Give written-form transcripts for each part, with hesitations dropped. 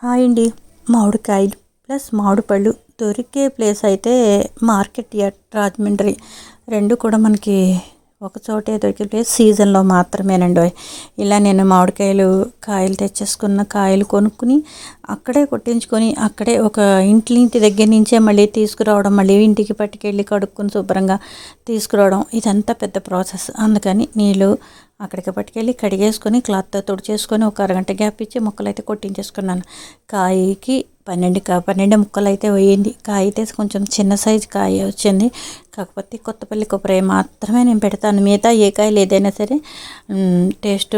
Hi అండి. మామిడికాయలు plus మామిడి పళ్ళు దొరికే ప్లేస్ అయితే మార్కెట్ యార్డ్ రాజమండ్రి. రెండు కూడా మనకి ఒక చోటే దొరికే ప్లేస్. సీజన్లో మాత్రమేనండి. ఇలా నేను మామిడికాయలు కాయలు తెచ్చేసుకున్న కాయలు కొనుక్కుని అక్కడే కొట్టించుకొని అక్కడే ఒక ఇంటి దగ్గర నుంచే మళ్ళీ తీసుకురావడం, మళ్ళీ ఇంటికి పట్టుకెళ్ళి కడుక్కొని శుభ్రంగా తీసుకురావడం, ఇదంతా పెద్ద ప్రాసెస్. అందుకని నీళ్ళు అక్కడికి పట్టుకెళ్ళి కడిగేసుకొని క్లాత్తో తుడిచేసుకొని ఒక అరగంట గ్యాప్ ఇచ్చి ముక్కలు అయితే కొట్టించేసుకున్నాను. కాయకి 12 ముక్కలు అయితే వేయండి. కాయ అయితే కొంచెం చిన్న సైజు కాయ వచ్చింది. కాకపోతే కొత్తపల్లి కొబ్బరి మాత్రమే నేను పెడతాను. మిగతా ఏ కాయలు ఏదైనా సరే టేస్ట్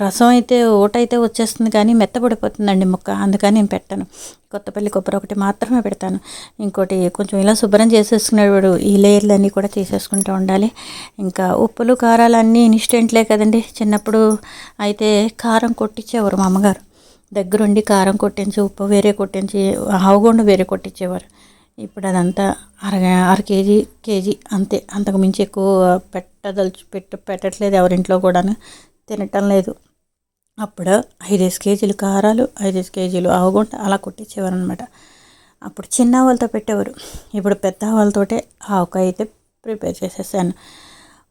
రసం అయితే ఓటైతే వచ్చేస్తుంది, కానీ మెత్తపడిపోతుందండి ముక్క. అందుకని నేను పెట్టాను. కొత్తపల్లి కొబ్బరి ఒకటి మాత్రమే పెడతాను. ఇంకోటి కొంచెం ఇలా శుభ్రం చేసేసుకునేవాడు ఈ లేయర్లన్నీ కూడా తీసేసుకుంటూ ఉండాలి. ఇంకా ఉప్పులు కారాలన్నీ ఇన్స్టెంట్లే కదండి. చిన్నప్పుడు అయితే కారం కొట్టించేవారు మా అమ్మగారు. దగ్గరుండి కారం కొట్టించి, ఉప్పు వేరే కొట్టించి, ఆవగుండ వేరే కొట్టించేవారు. ఇప్పుడు అదంతా అర కేజీ అంతే. అంతకు మించి ఎక్కువ పెట్టట్లేదు ఎవరింట్లో కూడాను, తినటం లేదు. అప్పుడు 5 కేజీలు కారాలు, 5 కేజీలు ఆవగుంట అలా కొట్టించేవారు అనమాట. అప్పుడు చిన్న వాళ్ళతో పెట్టేవారు. ఇప్పుడు పెద్ద వాళ్ళతోటే ఆవకాయ అయితే ప్రిపేర్ చేసేసాను.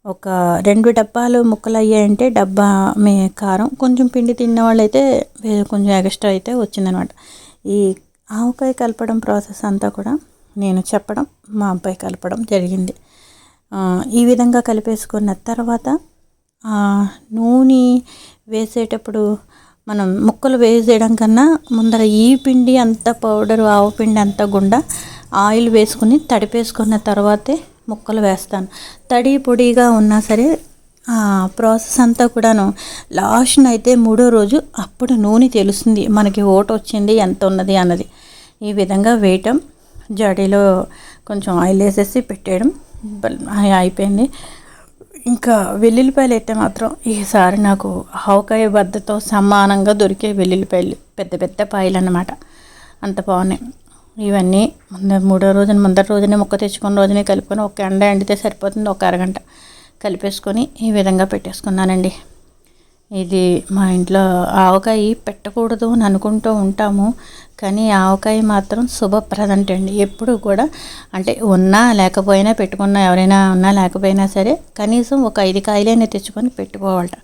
ఒక 2 డబ్బాలు ముక్కలు అయ్యాయంటే డబ్బా కారం. కొంచెం పిండి తిన్న వాళ్ళు అయితే కొంచెం ఎక్స్ట్రా అయితే వచ్చిందనమాట. ఈ ఆవకాయ కలపడం ప్రాసెస్ అంతా కూడా నేను చెప్పడం, మా అబ్బాయి కలపడం జరిగింది. ఈ విధంగా కలిపేసుకున్న తర్వాత నూనె వేసేటప్పుడు మనం ముక్కలు వేసేయడం కన్నా ముందర ఈ పిండి అంతా పౌడరు, ఆవు పిండి అంతా గుండా ఆయిల్ వేసుకుని తడిపేసుకున్న తర్వాతే ముక్కలు వేస్తాను. తడి పొడిగా ఉన్నా సరే ప్రాసెస్ అంతా కూడాను లాస్ట్ అయితే 3వ రోజు అప్పుడు నూనె తెలుస్తుంది మనకి ఓట వచ్చింది ఎంత ఉన్నది అన్నది. ఈ విధంగా వేయటం, జాడీలో కొంచెం ఆయిల్ వేసేసి పెట్టేయడం అయిపోయింది. ఇంకా వెల్లుల్లిపాయలు అయితే మాత్రం ఈసారి నాకు ఆవకాయ బద్దతో సమానంగా దొరికే వెల్లుల్లిపాయలు, పెద్ద పెద్ద పాయలు అన్నమాట. అంత బాగున్నాయి. ఇవన్నీ ముందర రోజునే ముక్క తెచ్చుకున్న రోజునే కలుపుకొని ఒక ఎండ ఎండితే సరిపోతుంది. ఒక అరగంట కలిపేసుకొని ఈ విధంగా పెట్టేసుకున్నానండి. ఇది మా ఇంట్లో ఆవకాయ పెట్టకూడదు అని అనుకుంటూ ఉంటాము, కానీ ఆవకాయ మాత్రం శుభప్రదంటండి. ఎప్పుడు కూడా అంటే ఉన్నా లేకపోయినా పెట్టుకున్నా, ఎవరైనా ఉన్నా లేకపోయినా సరే కనీసం ఒక 5 కాయలైనా తెచ్చుకొని పెట్టుకోవాలట.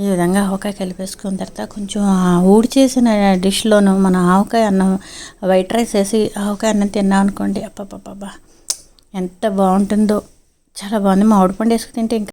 ఈ విధంగా ఆవకాయ కలిపేసుకున్న తర్వాత కొంచెం ఊడిచేసిన డిష్లోను మన ఆవకాయ అన్నం, వైట్ రైస్ వేసి ఆవకాయ అన్నం తిన్నాం అనుకోండి, అబ్బబ్బబ్బా ఎంత బాగుంటుందో. చాలా బాగుంది. మామిడి పండు వేసుకు తింటే ఇంకా